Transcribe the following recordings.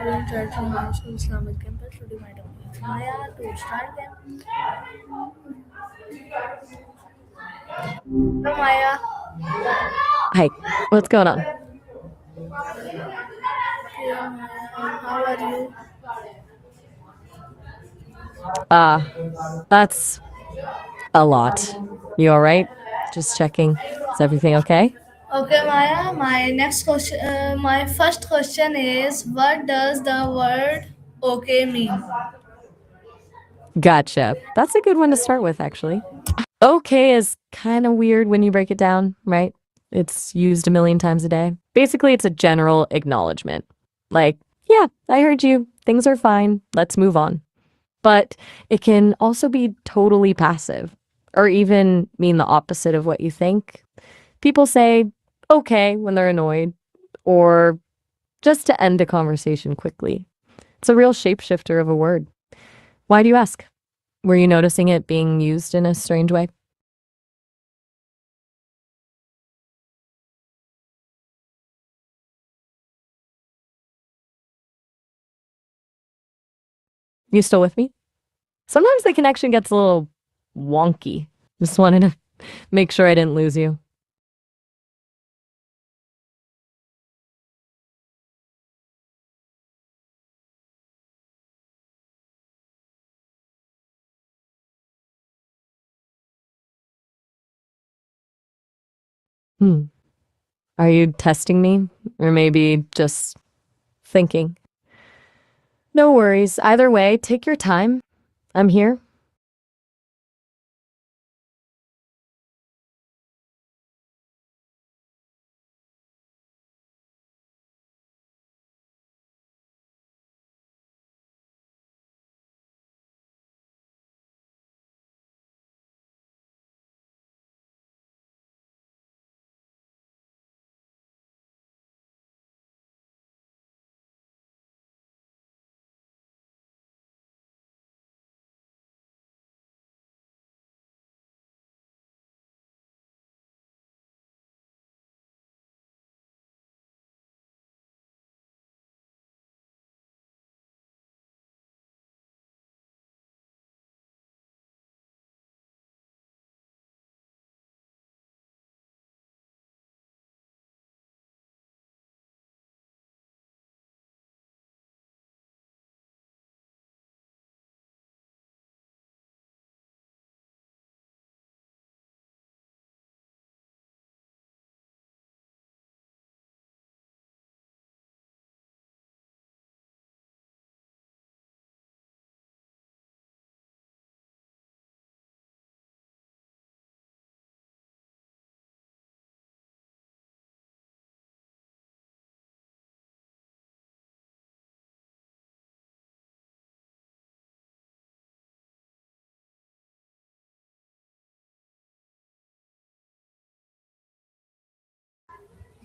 student at High School Islamic campus. Today, my topic is Maya. To start them, hello Maya. Hi, what's going on? Okay, Maya. How are you? Uh, that's a lot. You all right? Just checking. Is everything okay? Okay, Maya. My first question is, what does the word okay mean? Gotcha. That's a good one to start with, actually. Okay is kind of weird when you break it down, right? It's used a million times a day. Basically, it's a general acknowledgement. Like, yeah, I heard you. Things are fine. Let's move on. But it can also be totally passive or even mean the opposite of what you think. People say okay when they're annoyed or just to end a conversation quickly. It's a real shapeshifter of a word. Why do you ask? Were you noticing it being used in a strange way? You still with me? Sometimes the connection gets a little wonky. Just wanted to make sure I didn't lose you. Hmm. Are you testing me? Or maybe just thinking? No worries. Either way, take your time. I'm here.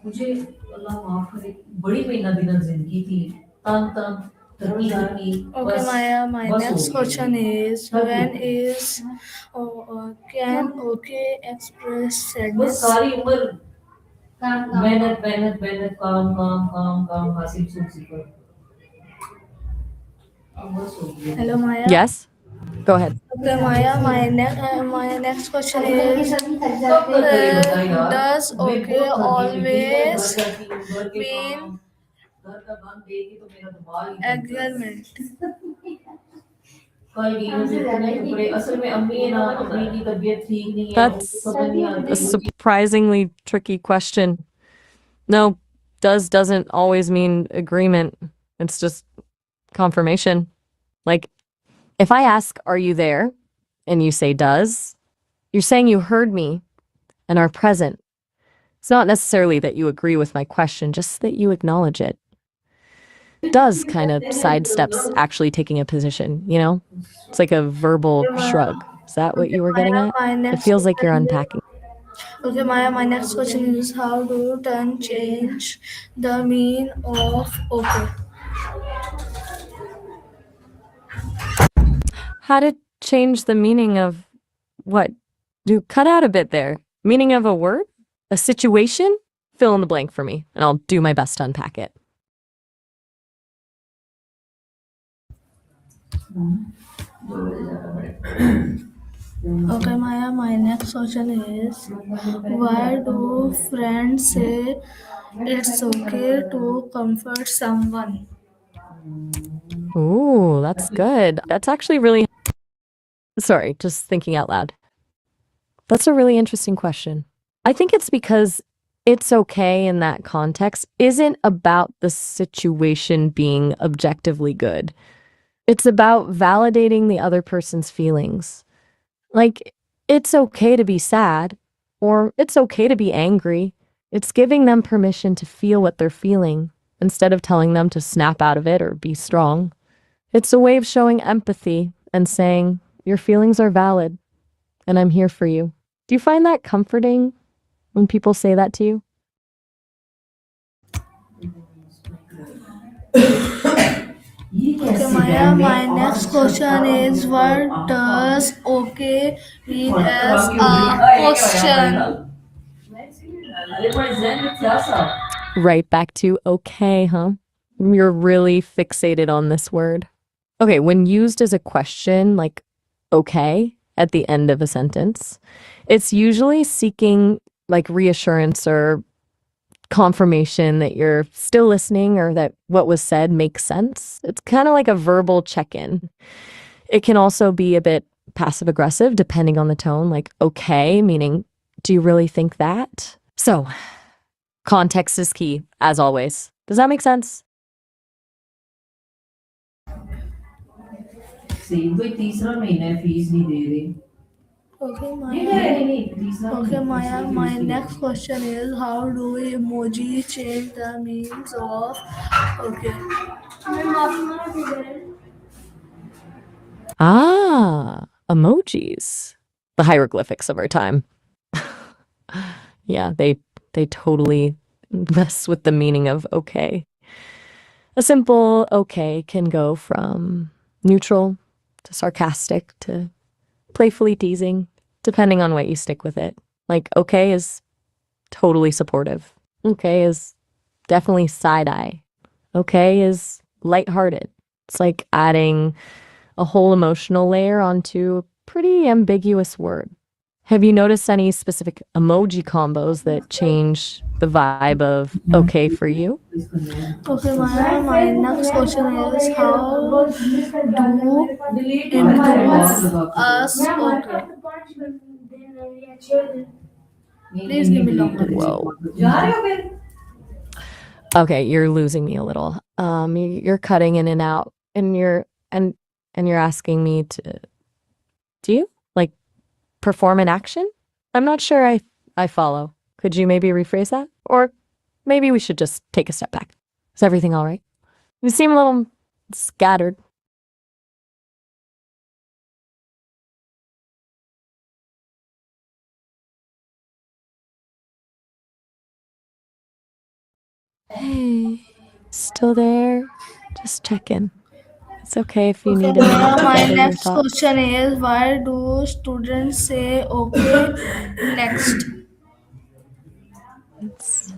मुझे अल्लाह माफ करे बड़ी मेहनत दिन जिंदगी थी तन तन तरक्की तरक्की Okay, बस Maya. My बस हो next गया question is, थक when गई is can okay express बस sadness? सारी उम्र मेहनत मेहनत मेहनत काम काम काम काम हासिल सिर्फ अब बस हो गया Hello, Maya. Yes? Go ahead. Okay, Maya. My next question is, कब तक करे बता यार does मैं okay बहुत थक गई मैं दिन भर घर always जाती हूँ घर के mean काम घर का काम देगी तो मेरा दिमाग ही नहीं चलता agreement? कल गई मुझे इतने कपड़े असल में अम्मी है ना अम्मी की तबीयत ठीक नहीं है उनको That's समझ नहीं a आती वो चीज़ surprisingly tricky question. No, doesn't always mean agreement. It's just confirmation. Like, if I ask, are you there? And you say does, you're saying you heard me and are present. It's not necessarily that you agree with my question, just that you acknowledge it. Does kind of sidesteps actually taking a position, you know? It's like a verbal shrug. Is that what Okay, you were getting Maya. at? My It next feels like you're question unpacking. Okay, Maya, my next question is, how do turn change the mean of okay? How to change the meaning of what? Do cut out a bit there. Meaning of a word? A situation? Fill in the blank for me, and I'll do my best to unpack it. Okay, Maya, my next question is why do friends say it's okay to comfort someone? Ooh, that's good. That's actually really, sorry, just thinking out loud. That's a really interesting question. I think it's because it's okay in that context isn't about the situation being objectively good. It's about validating the other person's feelings. Like, it's okay to be sad, or it's okay to be angry. It's giving them permission to feel what they're feeling instead of telling them to snap out of it or be strong. It's a way of showing empathy and saying, your feelings are valid and I'm here for you. Do you find that comforting when people say that to you? Okay, Maya, my next question is what does okay mean as a question? Right back to okay, huh? You're really fixated on this word. Okay, when used as a question, like okay, at the end of a sentence, it's usually seeking like reassurance or confirmation that you're still listening or that what was said makes sense. It's kind of like a verbal check in. It can also be a bit passive aggressive depending on the tone, like okay, meaning, do you really think that? So, context is key, as always. Does that make sense? Same कोई तीसरा महीना है fees नहीं दे रहे Okay, नहीं Maya. नहीं नहीं नहीं तीसरा Okay, महीना Maya, तीसरी my फीस नहीं next question is how do emoji change the meanings of okay? Ah, emojis. The hieroglyphics of our time. Yeah, they totally mess with the meaning of okay. A simple okay can go from neutral to sarcastic to playfully teasing, depending on what you stick with it. Like, okay is totally supportive. Okay is definitely side eye. Okay is lighthearted. It's like adding a whole emotional layer onto a pretty ambiguous word. Have you noticed any specific emoji combos that change the vibe of okay for you? Okay, Maya, my next question is how do improve us okay? Please give me longer. Whoa. Okay, you're losing me a little. You're cutting in and out, and you're asking me to. Do you like perform an action? I'm not sure I follow. Could you maybe rephrase that, or maybe we should just take a step back? Is everything all right? You seem a little scattered. Hey, still there? Just checking. It's okay if you Okay, need a minute Maya, to my gather your next thoughts. question is why do students say okay next? It's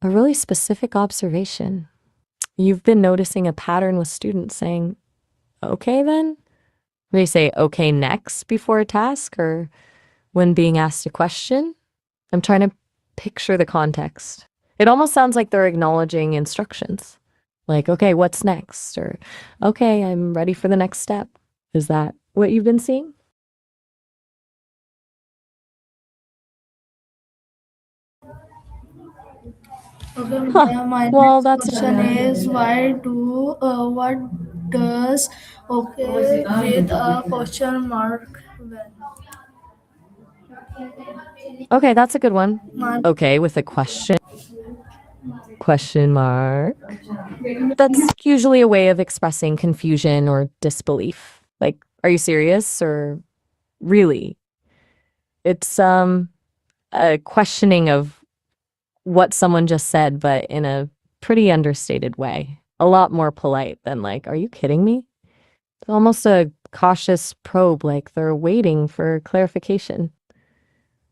a really specific observation. You've been noticing a pattern with students saying, okay, then? They say, okay, next before a task or when being asked a question. I'm trying to picture the context. It almost sounds like they're acknowledging instructions. Like, okay, what's next? Or, okay, I'm ready for the next step. Is that what you've been seeing? Okay, Huh. my Well, next that's question is what does okay with a question mark when? okay. That's a good one. My, Okay, with a question mark. That's usually a way of expressing confusion or disbelief. Like, are you serious or really? It's a questioning of what someone just said, but in a pretty understated way. A lot more polite than like, are you kidding me? It's almost a cautious probe, like they're waiting for clarification.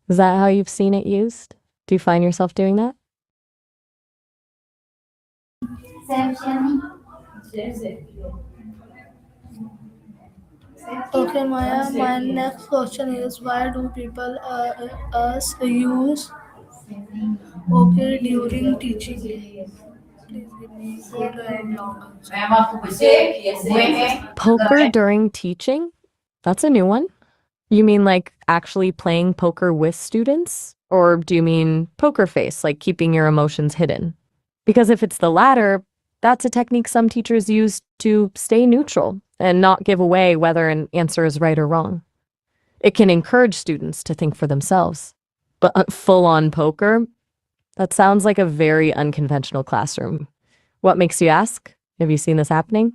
Is that how you've seen it used? Do you find yourself doing that? Okay, Maya, my next question is why do people us use okay during teaching? Please give me good and long answer. Ma'am आपको बच्चे Poker during teaching? That's a new one. You mean like actually playing poker with students? Or do you mean poker face, like keeping your emotions hidden? Because if it's the latter, that's a technique some teachers use to stay neutral and not give away whether an answer is right or wrong. It can encourage students to think for themselves. But full on poker? That sounds like a very unconventional classroom. What makes you ask? Have you seen this happening?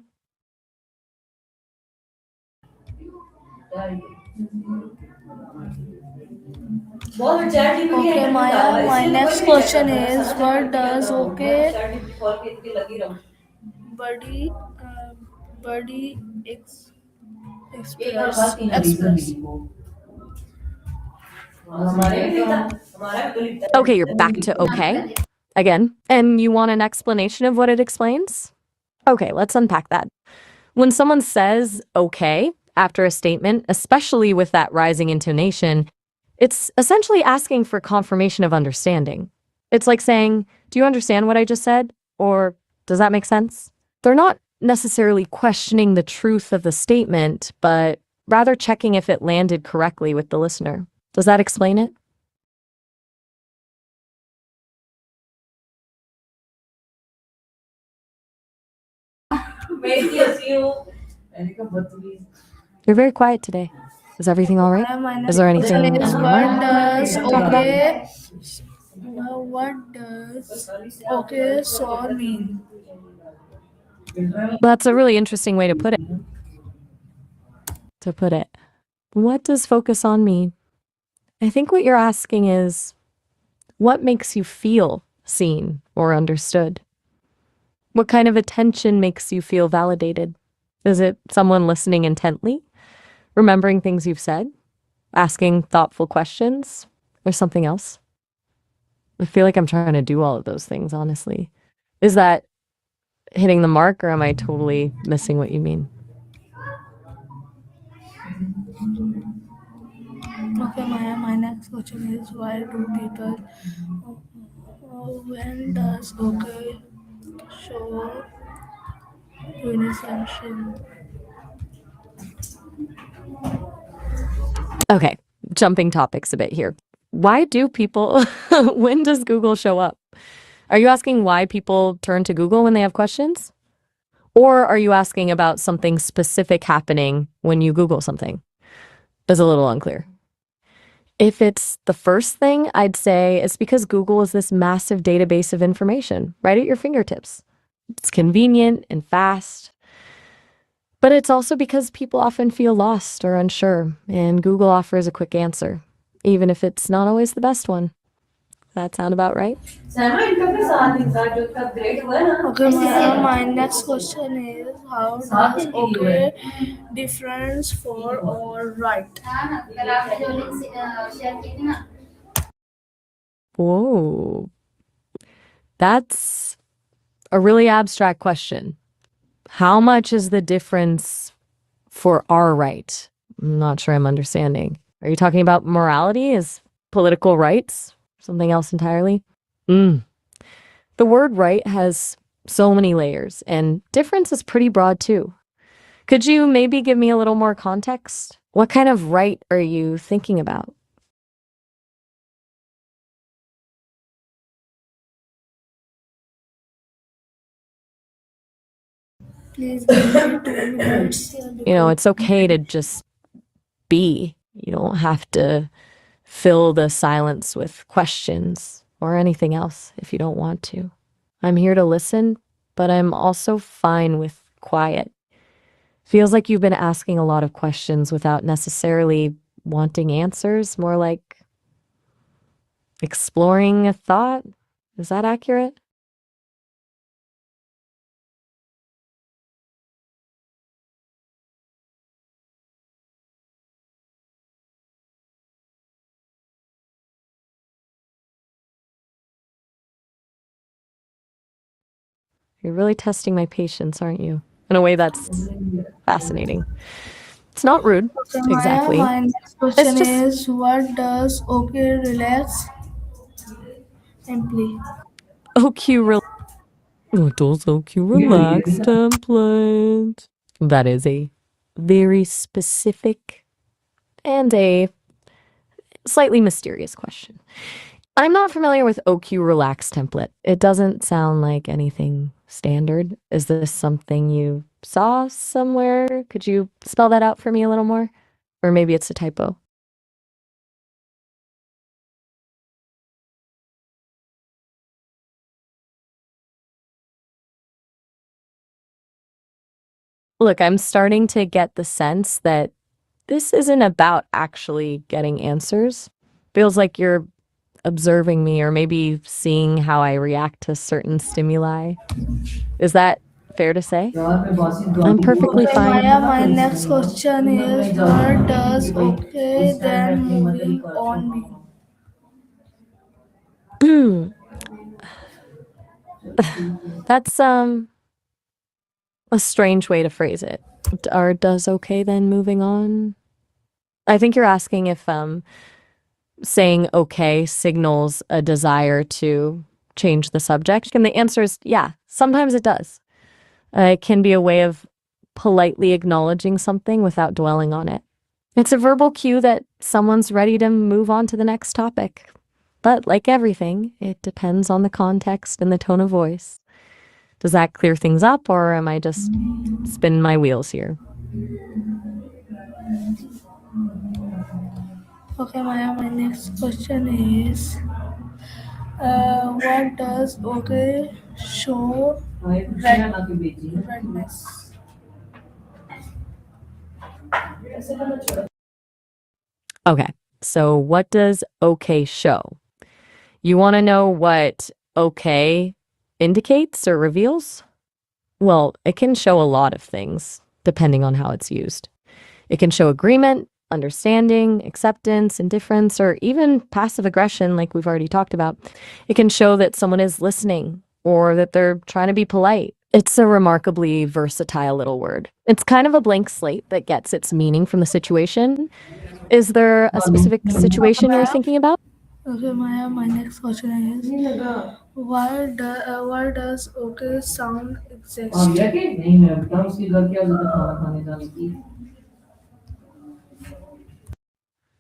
Okay, Maya, my next question is what does okay buddy buddy express? Okay, you're back to okay again. And you want an explanation of what it explains? Okay, let's unpack that. When someone says okay after a statement, especially with that rising intonation, it's essentially asking for confirmation of understanding. It's like saying, do you understand what I just said? Or does that make sense? They're not necessarily questioning the truth of the statement, but rather checking if it landed correctly with the listener. Does that explain it? You're very quiet today. Is everything all right? Maya, my Is next there question anything is on your mind? what does okay so mean? That's a really interesting way to put it. What does focus on mean? I think what you're asking is what makes you feel seen or understood? What kind of attention makes you feel validated? Is it someone listening intently, remembering things you've said, asking thoughtful questions, or something else? I feel like I'm trying to do all of those things, honestly. Is that hitting the mark, or am I totally missing what you mean? Okay, Maya, my next question is why do people when does okay show unisexual? Okay, jumping topics a bit here. Why do people, when does Google show up? Are you asking why people turn to Google when they have questions? Or are you asking about something specific happening when you Google something? That's a little unclear. If it's the first thing, I'd say it's because Google is this massive database of information right at your fingertips. It's convenient and fast. But it's also because people often feel lost or unsure, and Google offers a quick answer, even if it's not always the best one. That sound about right? Okay, Maya, my next question is how does okay difference for or right? Whoa, that's a really abstract question. How much is the difference for our right? I'm not sure I'm understanding. Are you talking about morality? Is political rights something else entirely? Mm. The word right has so many layers, and difference is pretty broad too. Could you maybe give me a little more context? What kind of right are you thinking about? Please give me 2 minutes. It's okay to just be. You don't have to fill the silence with questions or anything else if you don't want to. I'm here to listen, but I'm also fine with quiet. Feels like you've been asking a lot of questions without necessarily wanting answers, more like exploring a thought. Is that accurate? You're really testing my patience, aren't you? In a way that's fascinating. It's not rude, Okay, Maya, exactly. my next It's question just is what does okay relax imply? OQ Adults OQ Relax template. That is a very specific and a slightly mysterious question. I'm not familiar with OQ Relax template. It doesn't sound like anything standard. Is this something you saw somewhere? Could you spell that out for me a little more? Or maybe it's a typo. Look, I'm starting to get the sense that this isn't about actually getting answers. Feels like you're observing me or maybe seeing how I react to certain stimuli. Is that fair to say? I'm perfectly Okay, fine. Maya, my next question is what does okay then moving on mean? That's a strange way to phrase it. Or does okay then moving on? I think you're asking if saying okay signals a desire to change the subject. And the answer is yeah, sometimes it does. It can be a way of politely acknowledging something without dwelling on it. It's a verbal cue that someone's ready to move on to the next topic. But like everything, it depends on the context and the tone of voice. Does that clear things up, or am I just spinning my wheels here? Okay, Maya, my next question is what does okay show redness? Okay, so what does okay show? You want to know what okay indicates or reveals? Well, it can show a lot of things, depending on how it's used. It can show agreement, understanding, acceptance, indifference, or even passive aggression, like we've already talked about. It can show that someone is listening or that they're trying to be polite. It's a remarkably versatile little word. It's kind of a blank slate that gets its meaning from the situation. Is there a specific situation you're thinking about? Okay, Maya, my next question is why does okay sound exist?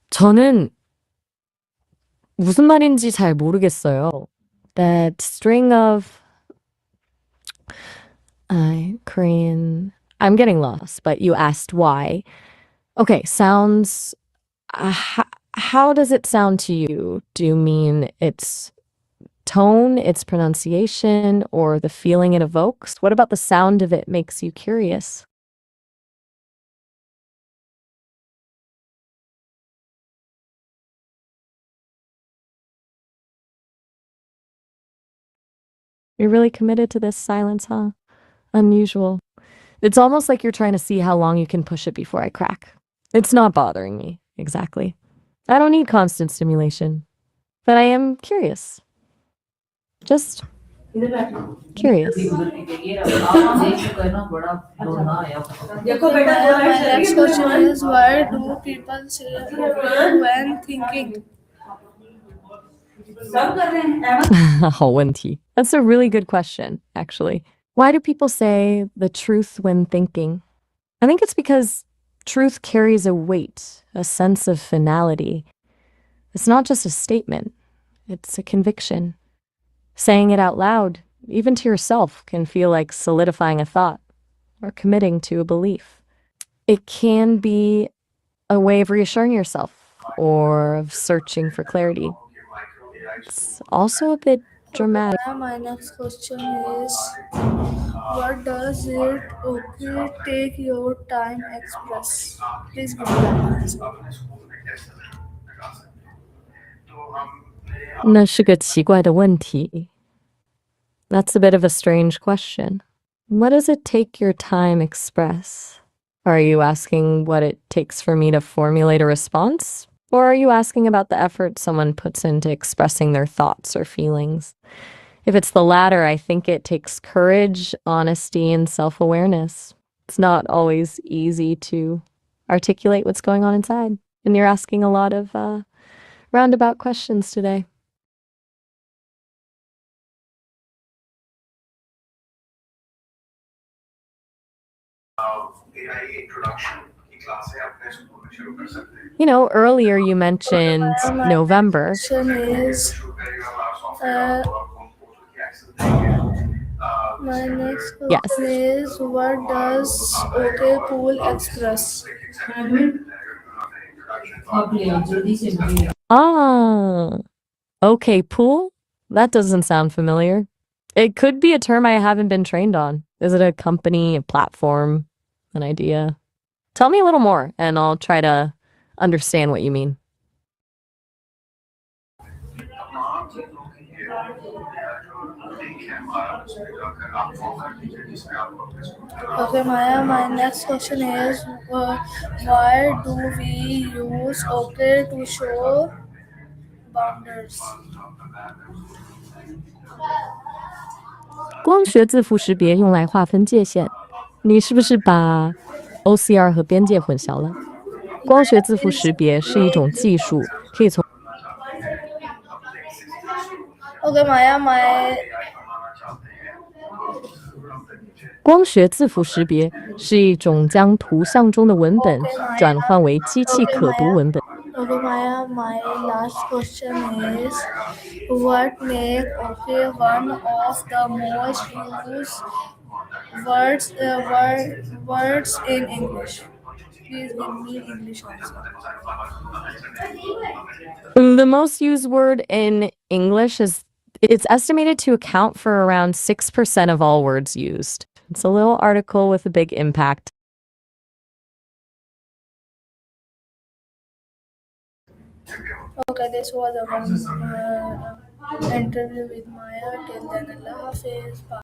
저는 무슨 말인지 잘 모르겠어요. That string of Korean. I'm getting lost, but you asked why. Okay, sounds. How does it sound to you? Do you mean its tone, its pronunciation, or the feeling it evokes? What about the sound of it makes you curious? You're really committed to this silence, huh? Unusual. It's almost like you're trying to see how long you can push it before I crack. It's not bothering me, exactly. I don't need constant stimulation, but I am curious. Just curious. Okay, my next question is why do people say okay when thinking? 好问题. That's a really good question, actually. Why do people say the truth when thinking? I think it's because truth carries a weight, a sense of finality. It's not just a statement, it's a conviction. Saying it out loud, even to yourself, can feel like solidifying a thought or committing to a belief. It can be a way of reassuring yourself or of searching for clarity. It's also a bit dramatic. My next question is what does it okay take your time express? Please give me that answer. 那是个奇怪的问题. That's a bit of a strange question. What does it take your time express? Are you asking what it takes for me to formulate a response? Or are you asking about the effort someone puts into expressing their thoughts or feelings? If it's the latter, I think it takes courage, honesty, and self awareness. It's not always easy to articulate what's going on inside. And you're asking a lot of roundabout questions today. You know, earlier you mentioned November. Question is, my next Yes. question is, what does OK Cool express? अब ले आओ जल्दी से मुझे Ah, okay, pool? That doesn't sound familiar. It could be a term I haven't been trained on. Is it a company, a platform, an idea? Tell me a little more, and I'll try to understand what you mean. Okay, Maya, my next question is, why do we use OK to show boundaries? 光学字符识别用来划分界限，你是不是把 OCR 和边界混淆了？光学字符识别是一种技术，可以从 Okay, Maya, my 光学字符识别是一种将图像中的文本转换为机器可读文本。 Okay, Maya, my last question is, what make OK one of the most used words in English? Please give me English answer. The most used word in English is it's estimated to account for around 6% of all words used. It's a little article with a big impact. Okay, this was our interview with Maya. Till then, Allah Hafiz. Bye.